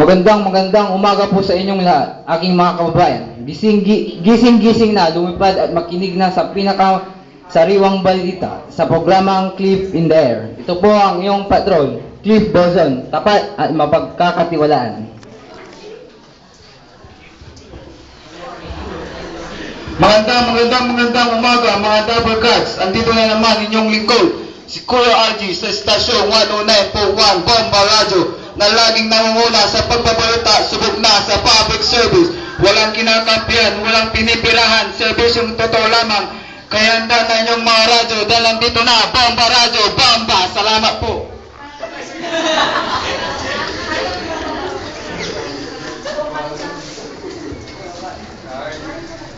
Magandang umaga po sa inyong lahat, aking mga kababayan. Gising na, lumipad at makinig na sa pinaka-sariwang balita sa programang Cliff in the Air. Ito po ang iyong patrol, Cliff Bozon, tapat at mapagkakatiwalaan. Magandang umaga mga Double Cards. Andito na naman inyong lingkod, si Kuya RG sa Estasyon 109.1 Bomba Radio na laging nangunguna sa pagbabalita, subok na sa public service. Walang kinakampihan, walang pinipirahan, serbisyong totoo lamang. Kaya handa na inyong mga radyo dahil nandito na Bomba Radio, Bomba! Salamat po!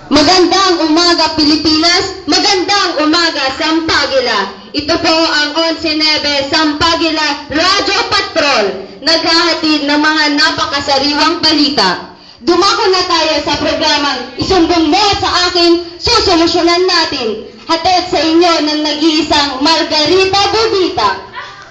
Magandang umaga Pilipinas, magandang umaga Sampaguila. Ito po ang 11-9 Sampaguila Radio Patrol, naghahatid ng mga napakasariwang balita. Dumako na tayo sa programang Isumbong mo sa akin, susolusyonan natin. Hatid sa inyo ng nag-iisang Margarita Bubita.